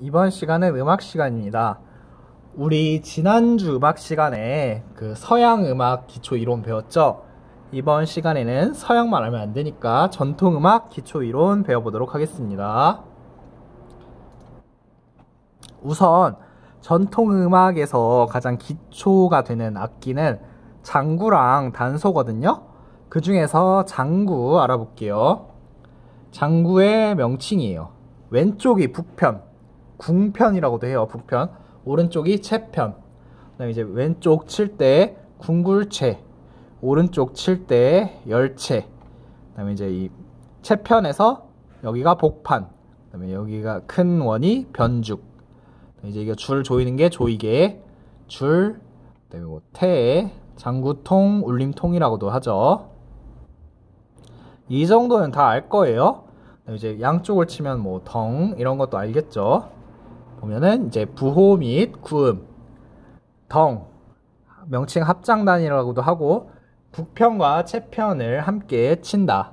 이번 시간은 음악 시간입니다. 우리 지난주 음악 시간에 그 서양 음악 기초 이론 배웠죠? 이번 시간에는 서양만 알면 안 되니까 전통 음악 기초 이론 배워보도록 하겠습니다. 우선 전통 음악에서 가장 기초가 되는 악기는 장구랑 단소거든요. 그 중에서 장구 알아볼게요. 장구의 명칭이에요. 왼쪽이 북편, 궁편이라고도 해요. 북편. 오른쪽이 채편. 그다음에 이제 왼쪽 칠 때 궁굴채, 오른쪽 칠 때 열채. 그다음에 이제 이 채편에서 여기가 복판, 그다음에 여기가 큰 원이 변죽. 이제 이게 줄 조이는 게 조이개, 줄, 그다음에 뭐 태, 장구통, 울림통이라고도 하죠. 이 정도는 다 알 거예요. 이제 양쪽을 치면 뭐 덩 이런 것도 알겠죠. 보면은 이제 부호 및 구음, 덩 명칭 합장단이라고도 하고 북편과 채편을 함께 친다.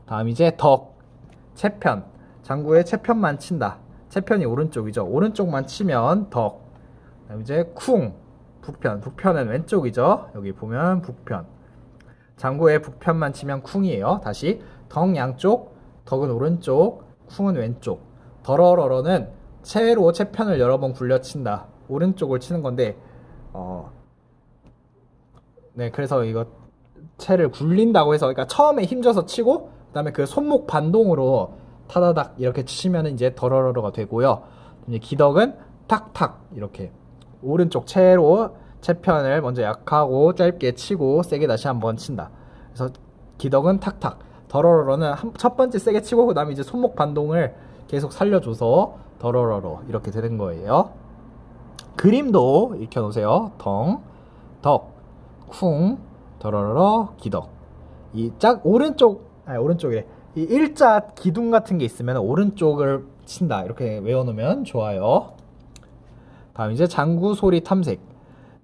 다음 이제 덕, 채편, 장구의 채편만 친다. 채편이 오른쪽이죠. 오른쪽만 치면 덕. 다음 이제 쿵, 북편, 북편은 왼쪽이죠. 여기 보면 북편. 장구의 북편만 치면 쿵이에요. 다시 덩 양쪽, 덕은 오른쪽, 쿵은 왼쪽. 더러러러는 채로 채편을 여러 번 굴려친다. 오른쪽을 치는 건데 네, 그래서 이거 채를 굴린다고 해서, 그러니까 처음에 힘줘서 치고 그다음에 그 손목 반동으로 타다닥 이렇게 치면 이제 더러러러가 되고요. 이제 기덕은 탁탁 이렇게 오른쪽 채로 채편을 먼저 약하고 짧게 치고 세게 다시 한번 친다. 그래서 기덕은 탁탁, 더러러러는 첫 번째 세게 치고 그다음에 이제 손목 반동을 계속 살려줘서 더러러러 이렇게 되는 거예요. 그림도 익혀놓으세요. 덩, 덕, 쿵, 더러러러, 기덕. 이 오른쪽에 이 일자 기둥 같은 게 있으면 오른쪽을 친다. 이렇게 외워놓으면 좋아요. 다음 이제 장구 소리 탐색.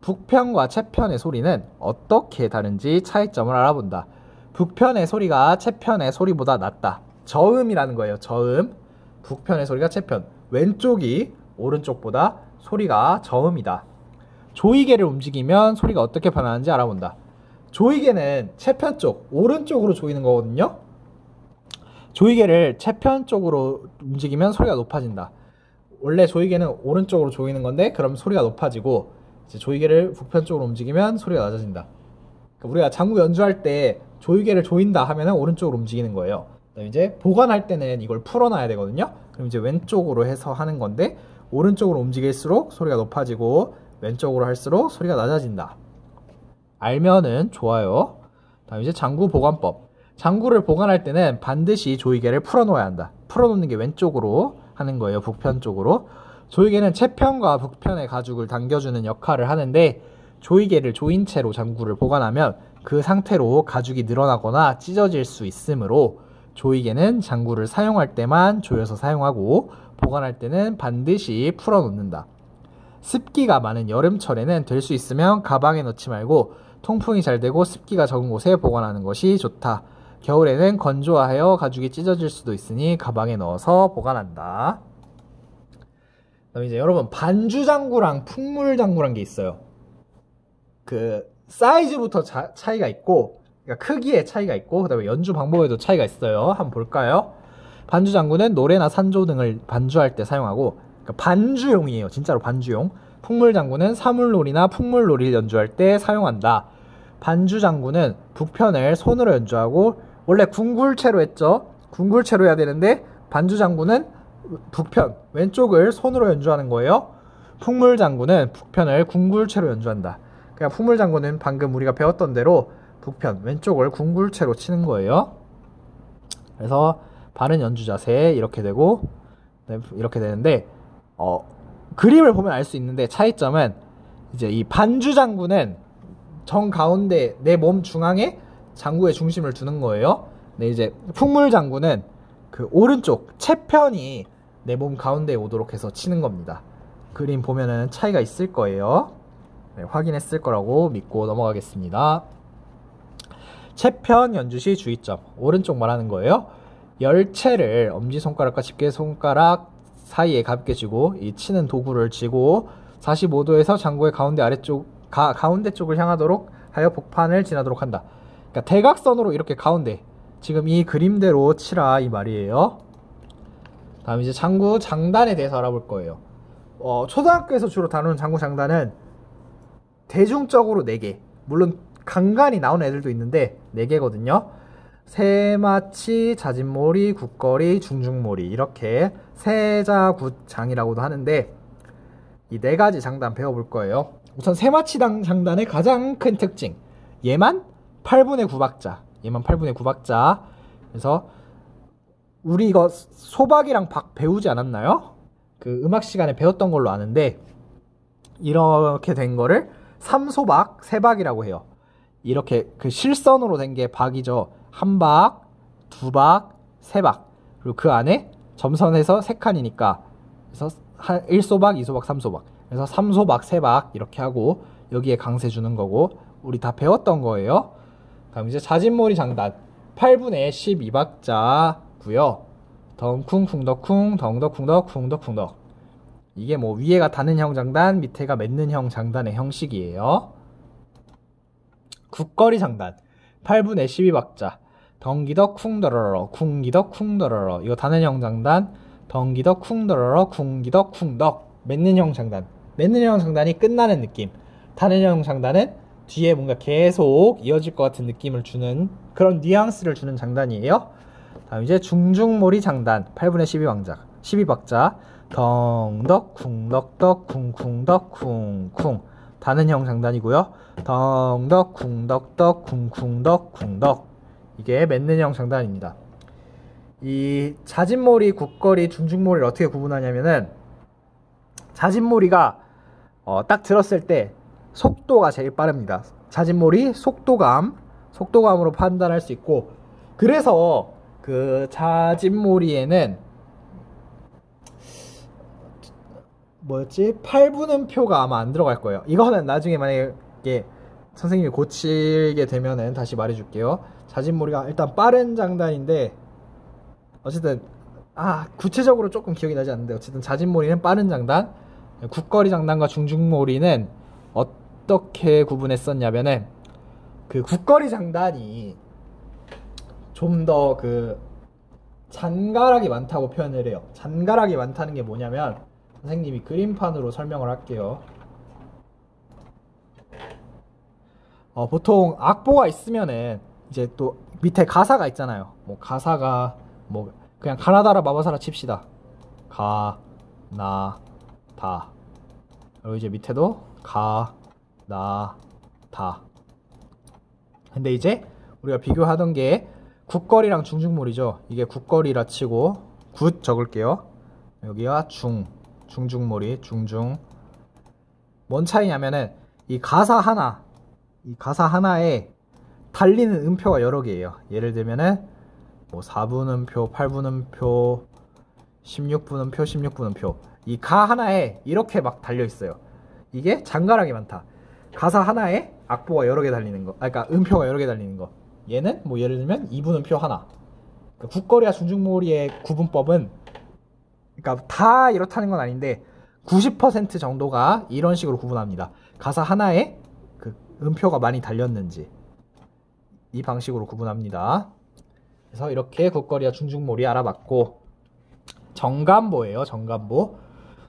북편과 채편의 소리는 어떻게 다른지 차이점을 알아본다. 북편의 소리가 채편의 소리보다 낮다. 저음이라는 거예요. 저음. 북편의 소리가 채편, 왼쪽이 오른쪽보다 소리가 저음이다. 조이개를 움직이면 소리가 어떻게 변하는지 알아본다. 조이개는 채편 쪽, 오른쪽으로 조이는 거거든요. 조이개를 채편 쪽으로 움직이면 소리가 높아진다. 원래 조이개는 오른쪽으로 조이는 건데 그럼 소리가 높아지고, 이제 조이개를 북편 쪽으로 움직이면 소리가 낮아진다. 그러니까 우리가 장구 연주할 때 조이개를 조인다 하면은 오른쪽으로 움직이는 거예요. 이제 보관할 때는 이걸 풀어놔야 되거든요. 그럼 이제 왼쪽으로 해서 하는 건데, 오른쪽으로 움직일수록 소리가 높아지고 왼쪽으로 할수록 소리가 낮아진다. 알면은 좋아요. 다음 이제 장구 보관법. 장구를 보관할 때는 반드시 조이개를 풀어놓아야 한다. 풀어놓는 게 왼쪽으로 하는 거예요. 북편 쪽으로. 조이개는 채편과 북편의 가죽을 당겨주는 역할을 하는데, 조이개를 조인 채로 장구를 보관하면 그 상태로 가죽이 늘어나거나 찢어질 수 있으므로 조이개는 장구를 사용할 때만 조여서 사용하고 보관할 때는 반드시 풀어놓는다. 습기가 많은 여름철에는 될 수 있으면 가방에 넣지 말고 통풍이 잘 되고 습기가 적은 곳에 보관하는 것이 좋다. 겨울에는 건조하여 가죽이 찢어질 수도 있으니 가방에 넣어서 보관한다. 그다음에 이제 여러분, 반주장구랑 풍물장구란 게 있어요. 그 사이즈부터 차이가 있고, 그러니까 크기에 차이가 있고, 그 다음에 연주 방법에도 차이가 있어요. 한번 볼까요? 반주장구는 노래나 산조 등을 반주할 때 사용하고, 그러니까 반주용이에요. 진짜로 반주용. 풍물장구는 사물놀이나 풍물놀이를 연주할 때 사용한다. 반주장구는 북편을 손으로 연주하고, 원래 궁굴채로 했죠. 궁굴채로 해야 되는데 반주장구는 북편, 왼쪽을 손으로 연주하는 거예요. 풍물장구는 북편을 궁굴채로 연주한다. 그러니까 풍물장구는 방금 우리가 배웠던 대로 북편, 왼쪽을 궁굴채로 치는 거예요. 그래서 바른 연주 자세 이렇게 되고, 이렇게 되는데, 그림을 보면 알 수 있는데 차이점은, 이제 이 반주장구는 정 가운데 내 몸 중앙에 장구의 중심을 두는 거예요. 근데 이제 풍물장구는 그 오른쪽 채편이 내 몸 가운데에 오도록 해서 치는 겁니다. 그림 보면은 차이가 있을 거예요. 네, 확인했을 거라고 믿고 넘어가겠습니다. 채편 연주 시 주의점. 오른쪽 말하는 거예요. 열채를 엄지손가락과 집게손가락 사이에 가볍게 쥐고 이 치는 도구를 쥐고 45도에서 장구의 가운데 쪽을 향하도록 하여 복판을 지나도록 한다. 그러니까 대각선으로 이렇게 가운데 지금 이 그림대로 치라 이 말이에요. 다음 이제 장구 장단에 대해서 알아볼 거예요. 초등학교에서 주로 다루는 장구 장단은 대중적으로 4개, 물론 간간히 나오는 애들도 있는데 4개거든요. 세마치, 자진몰이, 굿거리, 중중몰이 이렇게 세자굿장이라고도 하는데 이 4가지 장단 배워볼 거예요. 우선 세마치 장단의 가장 큰 특징, 얘만 8분의 9박자, 그래서 우리 이거 소박이랑 박 배우지 않았나요? 그 음악 시간에 배웠던 걸로 아는데 이렇게 된 거를 3소박, 3박이라고 해요. 이렇게 그 실선으로 된 게 박이죠. 1박, 2박, 3박. 그리고 그 안에 점선에서 3칸이니까 그래서 1소박, 2소박, 3소박. 그래서 3소박, 3박 이렇게 하고 여기에 강세 주는 거고 우리 다 배웠던 거예요. 다음 이제 자진몰이 장단 8분의 12박자고요. 덩쿵 쿵덕쿵 덩덕쿵덕 쿵덕쿵덕. 이게 뭐 위에가 닿는 형 장단, 밑에가 맺는 형 장단의 형식이에요. 굿거리 장단 8분의 12박자 덩기덕 쿵더러러 쿵기덕 쿵더러러. 이거 닿는 형 장단 덩기덕 쿵더러러 쿵기덕 쿵덕. 맺는 형 장단, 맺는 형 장단이 끝나는 느낌, 닿는 형 장단은 뒤에 뭔가 계속 이어질 것 같은 느낌을 주는 그런 뉘앙스를 주는 장단이에요. 다음 이제 중중몰이 장단 8분의 12박자 덩덕 쿵덕덕 쿵쿵덕 쿵쿵. 닿는 형 장단이고요. 덩덕 쿵덕덕 쿵쿵덕 쿵덕. 이게 맺는 형 장단입니다. 이 자진몰이, 굿거리, 중중몰이를 어떻게 구분하냐면은 자진몰이가 딱 들었을 때 속도가 제일 빠릅니다. 자진몰이 속도감으로 판단할 수 있고, 그래서 그 자진몰이에는 뭐였지? 8분음표가 아마 안 들어갈 거예요. 이거는 나중에 만약에 선생님이 고치게 되면은 다시 말해줄게요. 자진몰이가 일단 빠른 장단인데 어쨌든 구체적으로 조금 기억이 나지 않는데 어쨌든 자진몰이는 빠른 장단, 굿거리 장단과 중중몰이는 어떻게 구분했었냐면은 그 굿거리 장단이 좀 더 그 잔가락이 많다고 표현을 해요. 잔가락이 많다는 게 뭐냐면 선생님이 그림판으로 설명을 할게요. 보통 악보가 있으면은 이제 또 밑에 가사가 있잖아요. 뭐 가사가 뭐 그냥 가나다라 마바사라 칩시다. 가, 나, 다. 그리고 이제 밑에도 가, 나, 다. 근데 이제 우리가 비교하던 게 굿거리랑 중중몰이죠. 이게 굿거리라 치고 굿 적을게요. 여기가 중중몰이, 중중. 뭔 차이냐면은 이 가사 하나에 달리는 음표가 여러 개예요. 예를 들면은 뭐 4분음표, 8분음표, 16분음표, 16분음표. 이 가 하나에 이렇게 막 달려 있어요. 이게 장가락이 많다. 가사 하나에 악보가 여러 개 달리는 거, 그러니까 음표가 여러 개 달리는 거. 얘는 뭐 예를 들면 2분음표 하나. 그러니까 굿거리와 중중몰이의 구분법은 그러니까 다 이렇다는 건 아닌데 90% 정도가 이런 식으로 구분합니다. 가사 하나에 그 음표가 많이 달렸는지 이 방식으로 구분합니다. 그래서 이렇게 굿거리와 중중몰이 알아봤고, 정간보예요.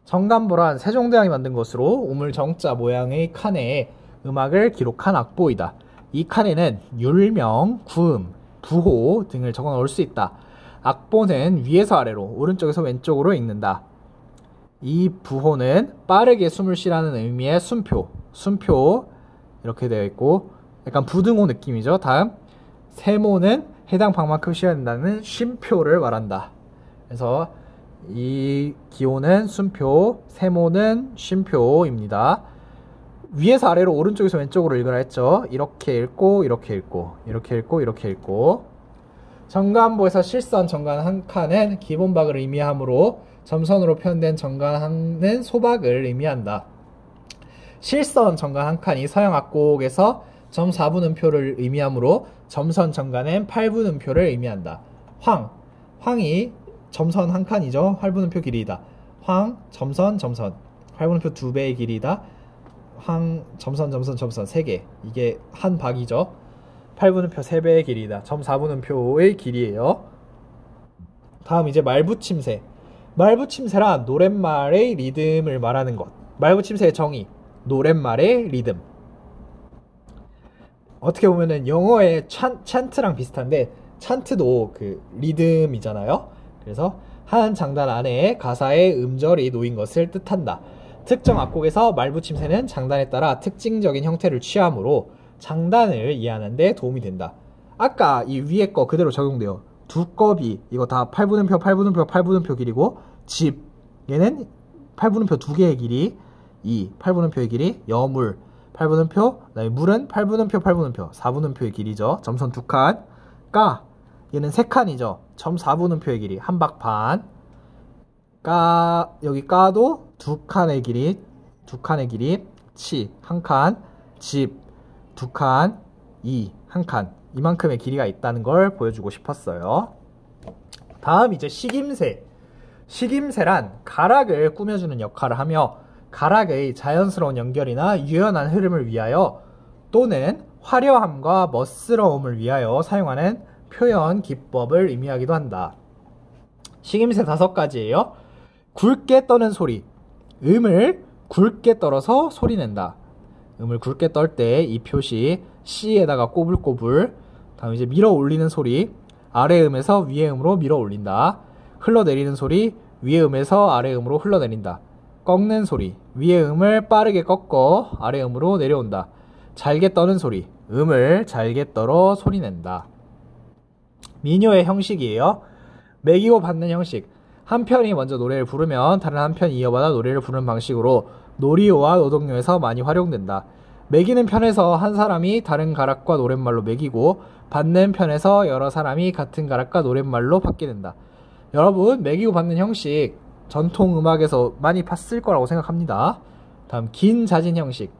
정간보란 세종대왕이 만든 것으로 우물정자 모양의 칸에 음악을 기록한 악보이다. 이 칸에는 율명, 구음, 부호 등을 적어 넣을 수 있다. 악보는 위에서 아래로, 오른쪽에서 왼쪽으로 읽는다. 이 부호는 빠르게 숨을 쉬라는 의미의 숨표 이렇게 되어 있고 약간 부등호 느낌이죠. 다음 세모는 해당 방만큼 쉬어야 된다는 쉼표를 말한다. 그래서 이 기호는 숨표, 세모는 쉼표입니다. 위에서 아래로, 오른쪽에서 왼쪽으로 읽으라 했죠. 이렇게 읽고 이렇게 읽고 이렇게 읽고 이렇게 읽고. 정간보에서 실선 정간 한 칸은 기본박을 의미하므로 점선으로 표현된 정간은 소박을 의미한다. 실선 정간 한 칸이 서양 악곡에서 점 4분음표를 의미하므로 점선 정간은 8분음표를 의미한다. 황이 점선 한 칸이죠. 8분음표 길이이다. 황, 점선, 점선. 8분음표 2배의 길이다. 황, 점선, 점선, 점선 3개. 이게 한 박이죠. 8분음표 3배의 길이다. 점 4분음표의 길이에요. 다음 이제 말붙임새. 말붙임새란 노랫말의 리듬을 말하는 것. 말붙임새의 정의. 노랫말의 리듬. 어떻게 보면은 영어의 찬트랑 비슷한데 찬트도 그 리듬이잖아요. 그래서 한 장단 안에 가사의 음절이 놓인 것을 뜻한다. 특정 악곡에서 말붙임새는 장단에 따라 특징적인 형태를 취하므로 장단을 이해하는 데 도움이 된다. 아까 이 위에 거 그대로 적용돼요. 두꺼비 이거 다 8분음표 8분음표 8분음표 길이고 집 얘는 8분음표 2개의 길이 2 8분음표의 길이 여물 8분음표 그다음에 물은 8분음표 8분음표 4분음표의 길이죠. 점선 2칸 까 얘는 3칸이죠. 점 4분음표의 길이 한 박 반 까 여기 까도 2칸의 길이 2칸의 길이 치 1칸 집 2칸 2 1칸 이만큼의 길이가 있다는 걸 보여주고 싶었어요. 다음 이제 식임새. 식임새란 가락을 꾸며주는 역할을 하며 가락의 자연스러운 연결이나 유연한 흐름을 위하여 또는 화려함과 멋스러움을 위하여 사용하는 표현 기법을 의미하기도 한다. 식임새 5가지예요. 굵게 떠는 소리. 음을 굵게 떨어서 소리낸다. 음을 굵게 떨 때 이 표시 C에다가 꼬불꼬불. 다음 이제 밀어 올리는 소리. 아래 음에서 위에 음으로 밀어 올린다. 흘러내리는 소리. 위에 음에서 아래 음으로 흘러내린다. 꺾는 소리. 위에 음을 빠르게 꺾어 아래 음으로 내려온다. 잘게 떠는 소리. 음을 잘게 떨어 소리낸다. 민요의 형식이에요. 매기고 받는 형식. 한 편이 먼저 노래를 부르면 다른 한 편이 이어받아 노래를 부르는 방식으로 놀이요와 노동요에서 많이 활용된다. 매기는 편에서 한 사람이 다른 가락과 노랫말로 매기고 받는 편에서 여러 사람이 같은 가락과 노랫말로 받게 된다. 여러분 매기고 받는 형식 전통 음악에서 많이 봤을 거라고 생각합니다. 다음 긴 자진 형식.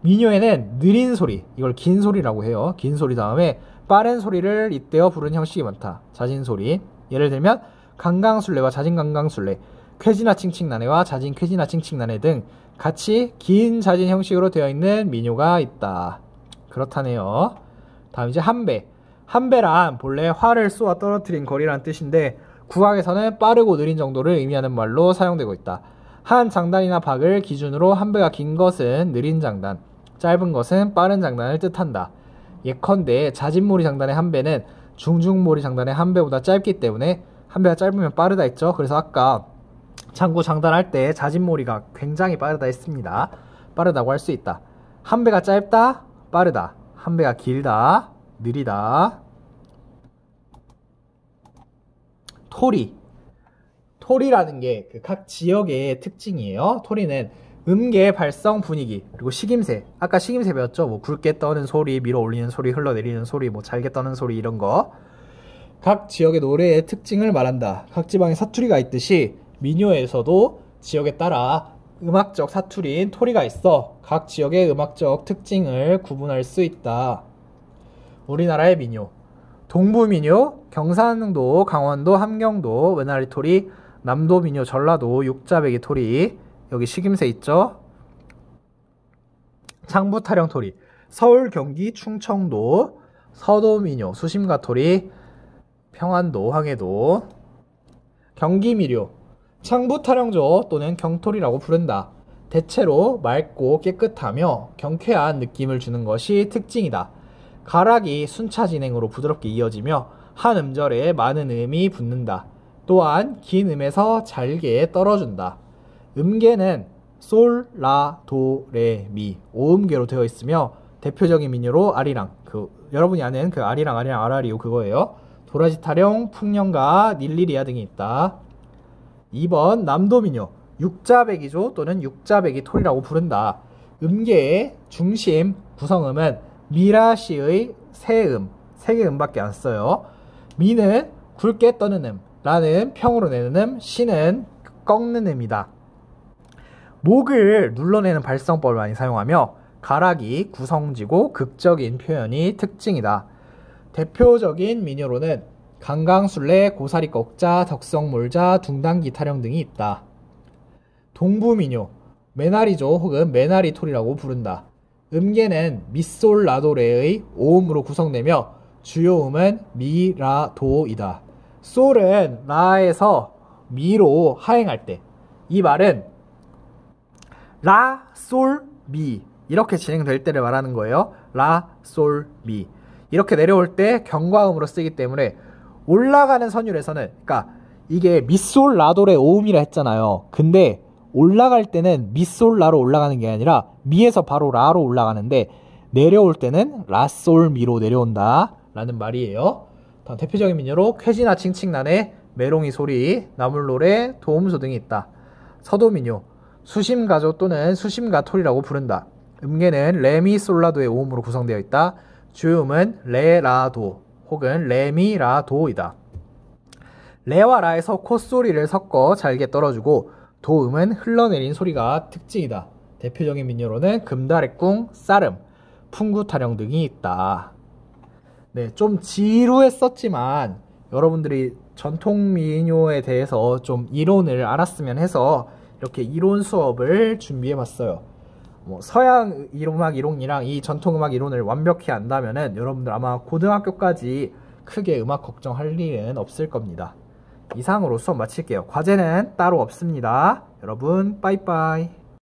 민요에는 느린 소리 이걸 긴 소리라고 해요. 긴 소리 다음에 빠른 소리를 잇대어 부르는 형식이 많다. 자진 소리. 예를 들면 강강술래와 자진 강강술래, 쾌지나 칭칭나네와 자진 쾌지나 칭칭나네 등 같이 긴 자진 형식으로 되어 있는 민요가 있다. 그렇다네요. 다음 이제 한배. 한배란 본래 활을 쏘아 떨어뜨린 거리란 뜻인데 국악에서는 빠르고 느린 정도를 의미하는 말로 사용되고 있다. 한 장단이나 박을 기준으로 한배가 긴 것은 느린 장단, 짧은 것은 빠른 장단을 뜻한다. 예컨대 자진몰이 장단의 한배는 중중몰이 장단의 한배보다 짧기 때문에 한배가 짧으면 빠르다 했죠. 그래서 아까 장구 장단할 때 자진몰이가 굉장히 빠르다 했습니다. 빠르다고 할 수 있다. 한배가 짧다, 빠르다. 한배가 길다, 느리다. 토리. 토리라는 게 각 지역의 특징이에요. 토리는 음계 발성 분위기 그리고 식임새. 아까 식임새 배웠죠. 뭐 굵게 떠는 소리, 밀어 올리는 소리, 흘러내리는 소리, 뭐 잘게 떠는 소리 이런 거. 각 지역의 노래의 특징을 말한다. 각 지방에 사투리가 있듯이 민요에서도 지역에 따라 음악적 사투리인 토리가 있어 각 지역의 음악적 특징을 구분할 수 있다. 우리나라의 민요. 동부민요, 경상도, 강원도, 함경도, 외나리 토리, 남도민요, 전라도, 육자배기 토리. 여기 식임새 있죠. 창부타령 토리. 서울, 경기, 충청도, 서도민요, 수심가 토리, 평안도, 황해도. 경기미료. 창부타령조 또는 경토리라고 부른다. 대체로 맑고 깨끗하며 경쾌한 느낌을 주는 것이 특징이다. 가락이 순차 진행으로 부드럽게 이어지며 한 음절에 많은 음이 붙는다. 또한 긴 음에서 잘게 떨어준다. 음계는 솔, 라, 도, 레, 미 5음계로 되어 있으며 대표적인 민요로 아리랑 여러분이 아는 그 아리랑 아라리오 그거예요. 도라지 타령, 풍년가, 닐리리아 등이 있다. 2번 남도민요. 육자배기조 또는 육자배기 토리라고 부른다. 음계의 중심 구성음은 미라시의 세 3개 음밖에 안 써요. 미는 굵게 떠는 음, 라는 평으로 내는 음, 시는 꺾는 음이다. 목을 눌러내는 발성법을 많이 사용하며 가락이 구성지고 극적인 표현이 특징이다. 대표적인 민요로는 강강술래, 고사리꺾자, 덕성몰자, 둥단기 타령 등이 있다. 동부민요, 메나리조 혹은 메나리톨이라고 부른다. 음계는 미솔라도레의 5음으로 구성되며 주요 음은 미, 라, 도이다. 솔은 라에서 미로 하행할 때 이 말은 라, 솔, 미 이렇게 진행될 때를 말하는 거예요. 라, 솔, 미 이렇게 내려올 때 경과음으로 쓰기 때문에 올라가는 선율에서는, 그러니까 이게 미솔 라도레 5음이라 했잖아요. 근데 올라갈 때는 미솔 라로 올라가는 게 아니라 미에서 바로 라로 올라가는데 내려올 때는 라, 솔, 미로 내려온다 라는 말이에요. 다음 대표적인 민요로 쾌지나 칭칭난의 메롱이 소리, 나물노래, 도움소 등이 있다. 서도민요, 수심가조 또는 수심가톨이라고 부른다. 음계는 레미솔라도의 5음으로 구성되어 있다. 주음은 레, 라, 도 혹은 레미, 라, 도이다. 레와 라에서 콧소리를 섞어 잘게 떨어주고 도음은 흘러내린 소리가 특징이다. 대표적인 민요로는 금다래꿍, 쌀음, 풍구타령 등이 있다. 네, 좀 지루했었지만 여러분들이 전통 민요에 대해서 좀 이론을 알았으면 해서 이렇게 이론 수업을 준비해봤어요. 서양 음악 이론이랑 이 전통 음악 이론을 완벽히 안다면은 여러분들 아마 고등학교까지 크게 음악 걱정할 일은 없을 겁니다. 이상으로 수업 마칠게요. 과제는 따로 없습니다. 여러분 빠이빠이.